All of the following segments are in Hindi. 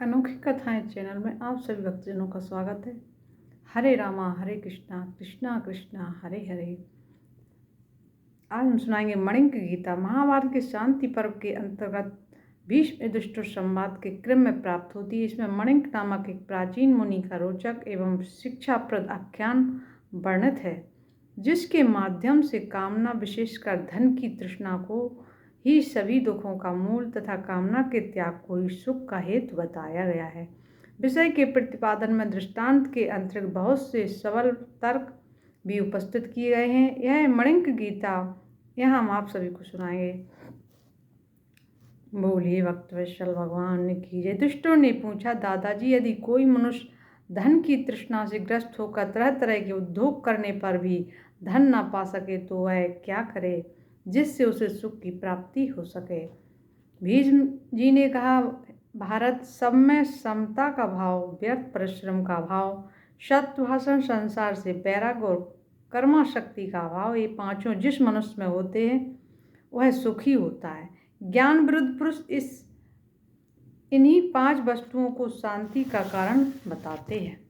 अनोखी कथाएं चैनल में आप सभी भक्तजनों का स्वागत है। हरे रामा हरे कृष्णा कृष्णा कृष्णा हरे हरे। आज हम सुनाएंगे मणिक गीता। महाभारत के शांति पर्व के अंतर्गत भीष्म युधिष्ठिर संवाद के क्रम में प्राप्त होती है। इसमें मणिक नामक एक प्राचीन मुनि का रोचक एवं शिक्षाप्रद आख्यान वर्णित है, जिसके माध्यम से कामना, विशेषकर धन की तृष्णा को ही सभी दुखों का मूल तथा कामना के त्याग को ही सुख का हेतु बताया गया है। विषय के प्रतिपादन में दृष्टांत के अंतर्गत बहुत से सबल तर्क भी उपस्थित किए गए हैं। यह मणिक गीता यहाँ हम आप सभी को सुनाएंगे। बोलिए भक्त वत्सल भगवान की जय। दुष्टों ने पूछा, दादाजी, यदि कोई मनुष्य धन की तृष्णा से ग्रस्त होकर तरह तरह के उद्योग करने पर भी धन न पा सके तो वह क्या करे जिससे उसे सुख की प्राप्ति हो सके। भीष्म जी ने कहा, भारत सब में समता का भाव, व्यर्थ परिश्रम का भाव, सत्भाषण, संसार से वैराग्य और कर्मा शक्ति का भाव, ये पांचों जिस मनुष्य में होते हैं वह सुखी होता है। ज्ञान विरुद्ध पुरुष इन्हीं पांच वस्तुओं को शांति का कारण बताते हैं।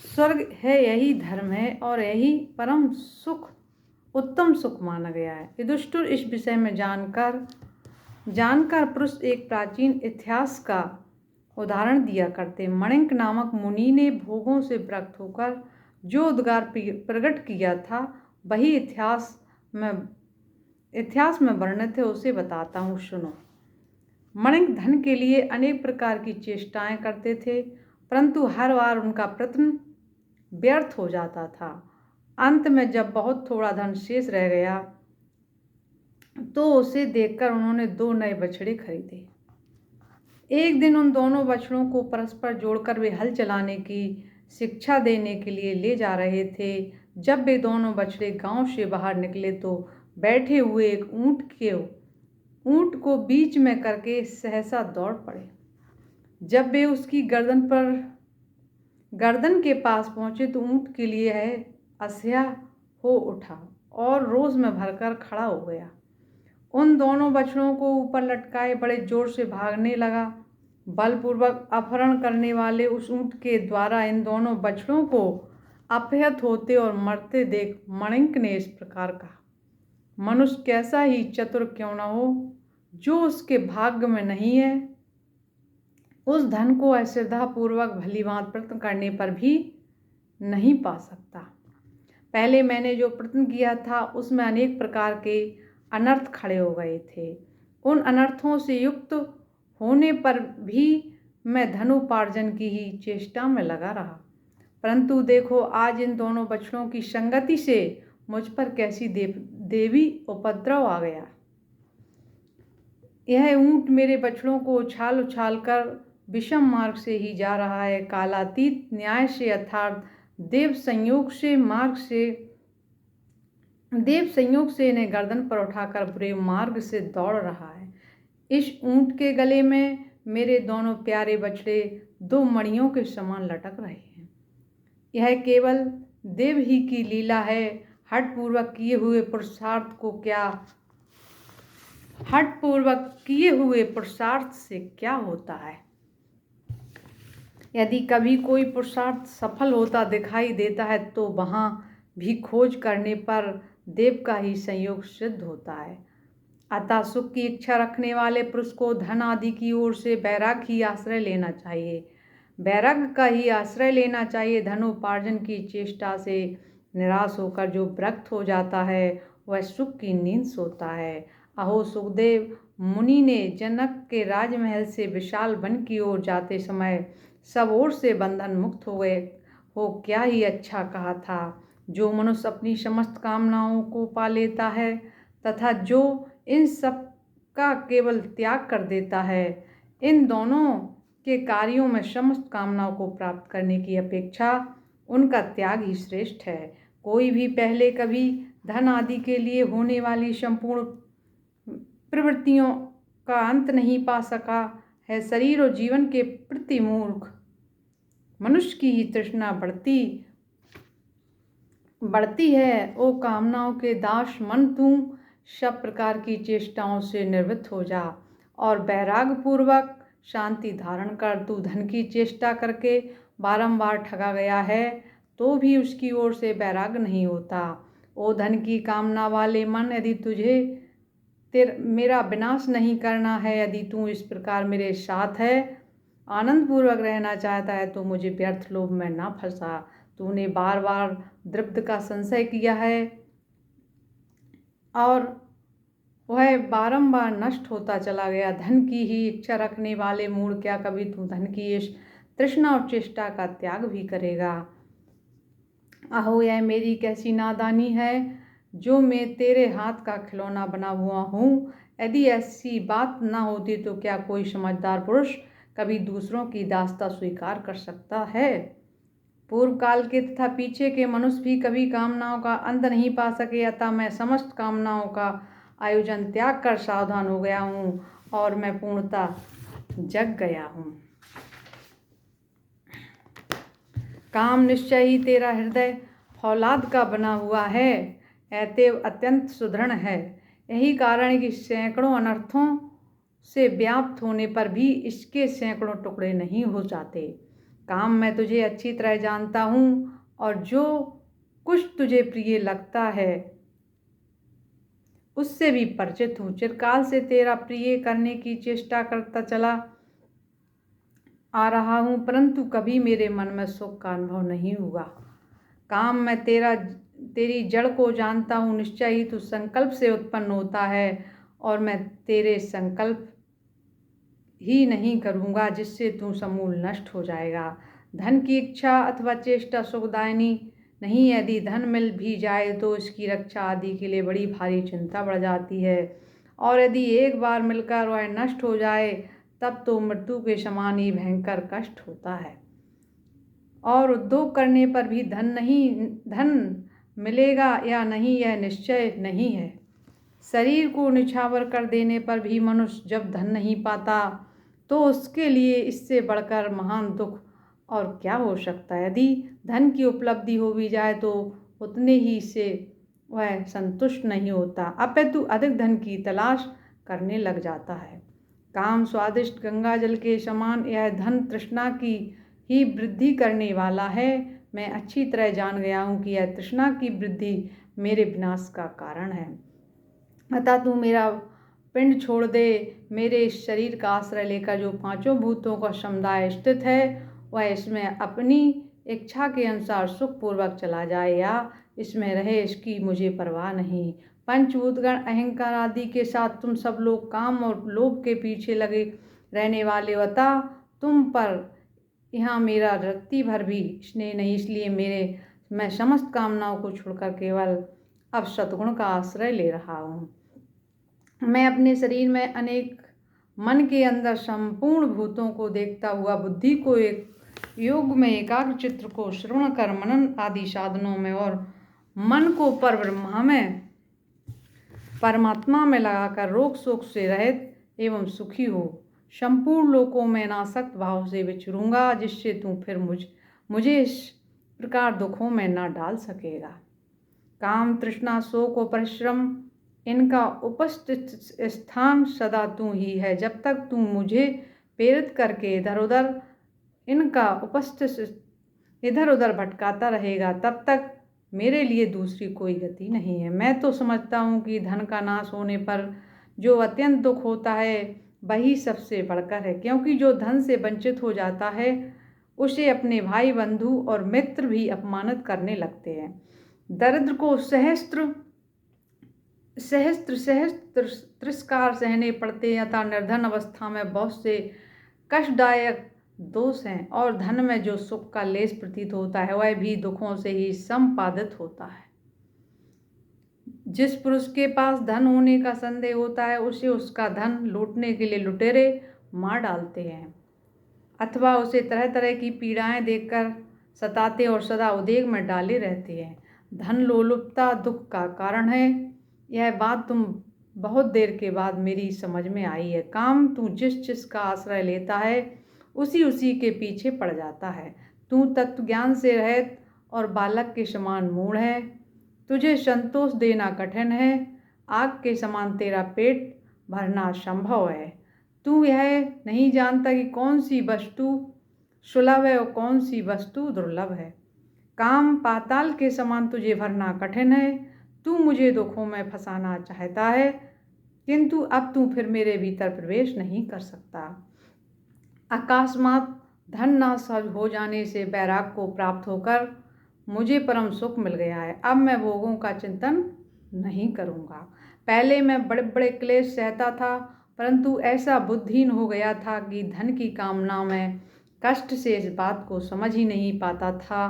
स्वर्ग है, यही धर्म है और यही परम सुख, उत्तम सुख माना गया है। युधिष्ठिर इस विषय में जानकर पुरुष एक प्राचीन इतिहास का उदाहरण दिया करते। मणिक नामक मुनि ने भोगों से विरक्त होकर जो उद्गार प्रकट किया था वही इतिहास में वर्णित है, उसे बताता हूँ, सुनो। मणिक धन के लिए अनेक प्रकार की चेष्टाएं करते थे, परंतु हर बार उनका प्रयत्न व्यर्थ हो जाता था। अंत में जब बहुत थोड़ा धन शेष रह गया तो उसे देखकर उन्होंने 2 नए बछड़े खरीदे। एक दिन उन दोनों बछड़ों को परस्पर जोड़कर वे हल चलाने की शिक्षा देने के लिए ले जा रहे थे। जब वे दोनों बछड़े गांव से बाहर निकले तो बैठे हुए एक ऊंट को बीच में करके सहसा दौड़ पड़े। जब वे उसकी गर्दन के पास पहुंचे तो ऊंट के लिए असह्य हो उठा और रोष में भरकर खड़ा हो गया। उन दोनों बछड़ों को ऊपर लटकाए बड़े जोर से भागने लगा। बलपूर्वक अपहरण करने वाले उस ऊंट के द्वारा इन दोनों बछड़ों को अपहृत होते और मरते देख मणिक ने इस प्रकार कहा, मनुष्य कैसा ही चतुर क्यों न हो, जो उसके भाग्य में नहीं है उस धन को अश्रद्धापूर्वक भलीभांति प्रयत्न करने पर भी नहीं पा सकता। पहले मैंने जो प्रयत्न किया था उसमें अनेक प्रकार के अनर्थ खड़े हो गए थे। उन अनर्थों से युक्त होने पर भी मैं धनोपार्जन की ही चेष्टा में लगा रहा, परंतु देखो आज इन दोनों बछड़ों की संगति से मुझ पर कैसी देवी उपद्रव आ गया। यह ऊंट मेरे बछड़ों को उछाल कर विषम मार्ग से ही जा रहा है। कालातीत न्याय से अर्थात देव संयोग से इन्हें गर्दन पर उठाकर बुरे मार्ग से दौड़ रहा है। इस ऊंट के गले में मेरे दोनों प्यारे बछड़े 2 मणियों के समान लटक रहे हैं। यह केवल देव ही की लीला है। हठपूर्वक किए हुए पुरुषार्थ से क्या होता है। यदि कभी कोई पुरुषार्थ सफल होता दिखाई देता है तो वहाँ भी खोज करने पर देव का ही संयोग सिद्ध होता है। अतः सुख की इच्छा रखने वाले पुरुष को धन आदि की ओर से वैराग्य ही आश्रय लेना चाहिए। धनोपार्जन की चेष्टा से निराश होकर जो विरक्त हो जाता है वह सुख की नींद सोता है। अहो सुखदेव मुनि ने जनक के राजमहल से विशाल वन की ओर जाते समय सब ओर से बंधन मुक्त हो क्या ही अच्छा कहा था। जो मनुष्य अपनी समस्त कामनाओं को पा लेता है तथा जो इन सब का केवल त्याग कर देता है, इन दोनों के कार्यों में समस्त कामनाओं को प्राप्त करने की अपेक्षा उनका त्याग ही श्रेष्ठ है। कोई भी पहले कभी धन आदि के लिए होने वाली संपूर्ण प्रवृत्तियों का अंत नहीं पा सका है। शरीर और जीवन के प्रति मूर्ख मनुष्य की ही तृष्णा बढ़ती बढ़ती है ओ कामनाओं के दास मन तू, सब प्रकार की चेष्टाओं से निवृत्त हो जा और वैराग पूर्वक शांति धारण कर। तू धन की चेष्टा करके बारंबार ठगा गया है तो भी उसकी ओर से वैराग नहीं होता। ओ धन की कामना वाले मन, यदि तुझे मेरा विनाश नहीं करना है, यदि तू इस प्रकार मेरे साथ है, आनंद पूर्वक रहना चाहता है, तो मुझे व्यर्थ लोभ में ना फंसा। तूने बार बार द्रव्य का संशय किया है और वह बारंबार नष्ट होता चला गया। धन की ही इच्छा रखने वाले मूढ़, क्या कभी तू धन की इस तृष्णा और चेष्टा का त्याग भी करेगा? अहो यह मेरी कैसी नादानी है जो मैं तेरे हाथ का खिलौना बना हुआ हूँ। यदि ऐसी बात न होती तो क्या कोई समझदार पुरुष कभी दूसरों की दास्ता स्वीकार कर सकता है? पूर्व काल के तथा पीछे के मनुष्य भी कभी कामनाओं का अंत नहीं पा सके, अतः मैं समस्त कामनाओं का आयोजन त्याग कर सावधान हो गया हूँ और मैं पूर्णतः जग गया हूँ। काम निश्चय ही तेरा हृदय फौलाद का बना हुआ है, अतएव अत्यंत सुदृढ़ है। यही कारण कि सैकड़ों अनर्थों से व्याप्त होने पर भी इसके सैकड़ों टुकड़े नहीं हो जाते। काम मैं तुझे अच्छी तरह जानता हूँ और जो कुछ तुझे प्रिय लगता है उससे भी परिचित हूँ। चिरकाल से तेरा प्रिय करने की चेष्टा करता चला आ रहा हूँ, परंतु कभी मेरे मन में सुख का अनुभव नहीं हुआ। काम मैं तेरी जड़ को जानता हूँ, निश्चय ही तू संकल्प से उत्पन्न होता है और मैं तेरे संकल्प ही नहीं करूँगा जिससे तू समूल नष्ट हो जाएगा। धन की इच्छा अथवा चेष्टा सुखदायिनी नहीं, यदि धन मिल भी जाए तो इसकी रक्षा आदि के लिए बड़ी भारी चिंता बढ़ जाती है और यदि एक बार मिलकर वह नष्ट हो जाए तब तो मृत्यु के समान ही भयंकर कष्ट होता है। और उद्योग करने पर भी धन मिलेगा या नहीं यह निश्चय नहीं है। शरीर को निछावर कर देने पर भी मनुष्य जब धन नहीं पाता तो उसके लिए इससे बढ़कर महान दुख और क्या हो सकता है। यदि धन की उपलब्धि हो भी जाए तो उतने ही से वह संतुष्ट नहीं होता, अपितु अधिक धन की तलाश करने लग जाता है। काम स्वादिष्ट गंगा जल के समान यह धन तृष्णा की ही वृद्धि करने वाला है। मैं अच्छी तरह जान गया हूँ कि यह तृष्णा की वृद्धि मेरे विनाश का कारण है। अतः तू मेरा पिंड छोड़ दे, मेरे इस शरीर का आश्रय लेकर जो पांचों भूतों का समुदाय स्थित है वह इसमें अपनी इच्छा के अनुसार सुखपूर्वक चला जाए या इसमें रहे, इसकी मुझे परवाह नहीं। पंचभूतगण अहंकार आदि के साथ तुम सब लोग काम और लोभ के पीछे लगे रहने वाले हो, अतः तुम पर यहाँ मेरा रत्ती भर भी स्नेह नहीं, इसलिए मैं समस्त कामनाओं को छोड़कर केवल अब सद्गुण का आश्रय ले रहा हूँ। मैं अपने शरीर में अनेक मन के अंदर संपूर्ण भूतों को देखता हुआ बुद्धि को एक योग में एकाग्र चित्र को श्रवण कर मनन आदि साधनों में और मन को परब्रह्म में परमात्मा में लगाकर रोग शोक से रहित एवं सुखी हो संपूर्ण लोकों में नासक्त भाव से विचरूंगा, जिससे तू फिर मुझे इस प्रकार दुखों में न डाल सकेगा। काम तृष्णा शोक और परिश्रम इनका उपस्थित स्थान सदा तू ही है। जब तक तू मुझे प्रेरित करके इधर उधर भटकाता रहेगा तब तक मेरे लिए दूसरी कोई गति नहीं है। मैं तो समझता हूँ कि धन का नाश होने पर जो अत्यंत दुख होता है वही सबसे बढ़कर है, क्योंकि जो धन से वंचित हो जाता है उसे अपने भाई बंधु और मित्र भी अपमानित करने लगते हैं। दरिद्र को सहस्त्र तिरस्कार सहने पड़ते हैं, अतः निर्धन अवस्था में बहुत से कष्टदायक दोष हैं और धन में जो सुख का लेस प्रतीत होता है वह भी दुखों से ही संपादित होता है। जिस पुरुष के पास धन होने का संदेह होता है उसे उसका धन लूटने के लिए लुटेरे मार डालते हैं अथवा उसे तरह तरह की पीड़ाएं देकर सताते और सदा उद्वेग में डाले रहते हैं। धन लोलुपता दुख का कारण है, यह बात तुम बहुत देर के बाद मेरी समझ में आई है। काम तू जिस का आश्रय लेता है उसी के पीछे पड़ जाता है। तू तत्व ज्ञान से रहित और बालक के समान मूढ़ है। तुझे संतोष देना कठिन है, आग के समान तेरा पेट भरना संभव है। तू यह नहीं जानता कि कौन सी वस्तु सुलभ है और कौन सी वस्तु दुर्लभ है। काम पाताल के समान तुझे भरना कठिन है। तू मुझे दुखों में फंसाना चाहता है, किंतु अब तू फिर मेरे भीतर प्रवेश नहीं कर सकता। अकस्मात धन नाश हो जाने से वैराग को प्राप्त होकर मुझे परम सुख मिल गया है। अब मैं भोगों का चिंतन नहीं करूँगा। पहले मैं बड़े बड़े क्लेश सहता था, परंतु ऐसा बुद्धिहीन हो गया था कि धन की कामना में कष्ट से इस बात को समझ ही नहीं पाता था।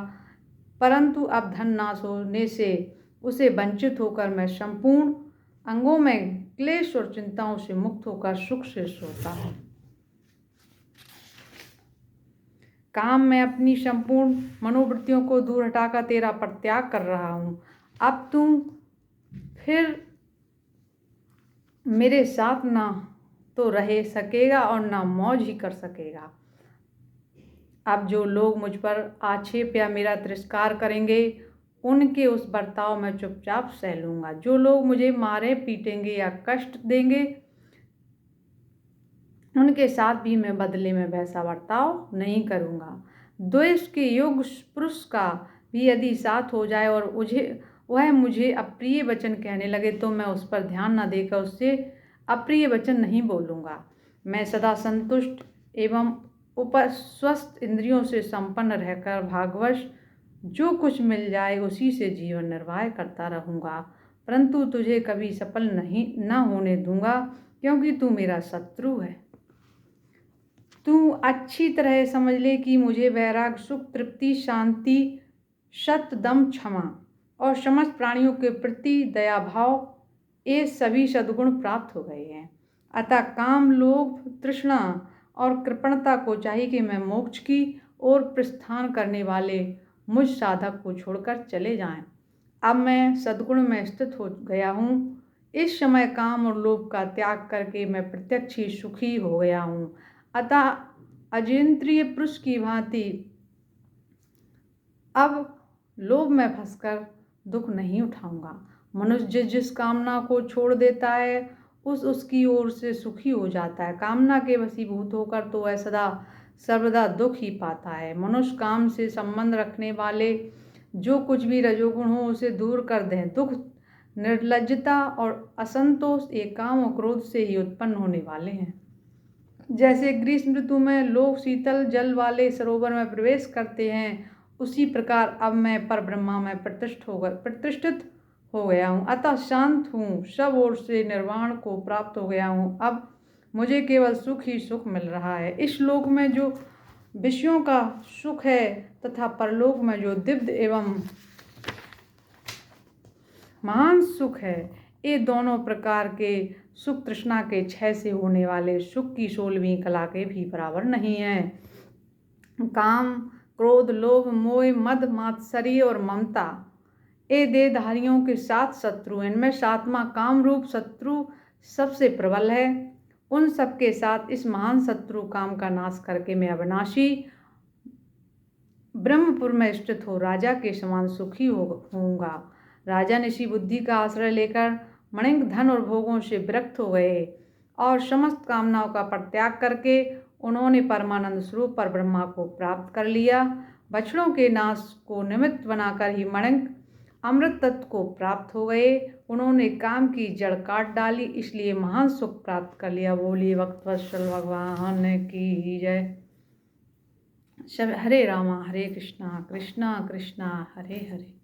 परंतु अब धन नाश होने से उसे वंचित होकर मैं संपूर्ण अंगों में क्लेश और चिंताओं से मुक्त होकर सुख से सोता हूँ। काम में अपनी संपूर्ण मनोवृत्तियों को दूर हटाकर तेरा परित्याग कर रहा हूँ। अब तू फिर मेरे साथ ना तो रह सकेगा और ना मौज ही कर सकेगा। अब जो लोग मुझ पर आक्षेप या मेरा तिरस्कार करेंगे, उनके उस बर्ताव में चुपचाप सह लूँगा। जो लोग मुझे मारे पीटेंगे या कष्ट देंगे, उनके साथ भी मैं बदले में वैसा बर्ताव नहीं करूँगा। द्वेष के योग्य पुरुष का भी यदि साथ हो जाए और वह मुझे अप्रिय वचन कहने लगे, तो मैं उस पर ध्यान न देकर उससे अप्रिय वचन नहीं बोलूँगा। मैं सदा संतुष्ट एवं उपस्वस्थ इंद्रियों से संपन्न रहकर भागवश जो कुछ मिल जाए उसी से जीवन निर्वाह करता रहूँगा, परंतु तुझे कभी सफल न होने दूँगा, क्योंकि तू मेरा शत्रु है। तू अच्छी तरह समझ ले कि मुझे वैराग, सुख, तृप्ति, शांति, सत्य, दम, क्षमा और समस्त प्राणियों के प्रति दया भाव, ये सभी सद्गुण प्राप्त हो गए हैं। अतः काम, लोभ, तृष्णा और कृपणता को चाहिए कि मैं मोक्ष की ओर प्रस्थान करने वाले मुझ साधक को छोड़कर चले जाएं। अब मैं सद्गुण में स्थित हो गया हूँ। इस समय काम और लोभ का त्याग करके मैं प्रत्यक्ष ही सुखी हो गया हूँ। अतः अजिंत्रिय पुरुष की भांति अब लोभ में फंसकर दुख नहीं उठाऊंगा। मनुष्य जिस कामना को छोड़ देता है, उसकी ओर से सुखी हो जाता है। कामना के वशीभूत होकर तो वह सदा सर्वदा दुख ही पाता है। मनुष्य काम से संबंध रखने वाले जो कुछ भी रजोगुण हो उसे दूर कर दें। दुख, निर्लज्जता और असंतोष ये काम और क्रोध से ही उत्पन्न होने वाले हैं। जैसे ग्रीष्म ऋतु में लोग शीतल जल वाले सरोवर में प्रवेश करते हैं, उसी प्रकार अब मैं परब्रह्मा में प्रतिष्ठित हो गया हूँ। अतः शांत हूँ, सब ओर से निर्वाण को प्राप्त हो गया हूँ। अब मुझे केवल सुख ही सुख मिल रहा है। इस लोक में जो विषयों का सुख है तथा परलोक में जो दिव्य एवं महान सुख है, ये दोनों प्रकार के सुख तृष्णा के क्षय से होने वाले सुख की 16वीं कला के भी बराबर नहीं है। काम, क्रोध, लोभ, मोह, मद, मात्सर्य और ममता ये देहधारियों के 7 शत्रु हैं। इनमें 7वां काम रूप शत्रु सबसे प्रबल है। उन सबके साथ इस महान शत्रु काम का नाश करके मैं अविनाशी ब्रह्मपुर में स्थित हो राजा के समान सुखी होऊंगा। राजा ऋषि बुद्धि का आश्रय लेकर मणिक धन और भोगों से विरक्त हो गए और समस्त कामनाओं का परित्याग करके उन्होंने परमानंद स्वरूप पर ब्रह्मा को प्राप्त कर लिया। बछड़ों के नाश को निमित्त बनाकर ही मणिक अमृत तत्व को प्राप्त हो गए। उन्होंने काम की जड़ काट डाली, इसलिए महान सुख प्राप्त कर लिया। बोलिए भक्तवत्सल भगवान की जय। हरे रामा हरे कृष्णा कृष्णा कृष्णा हरे हरे।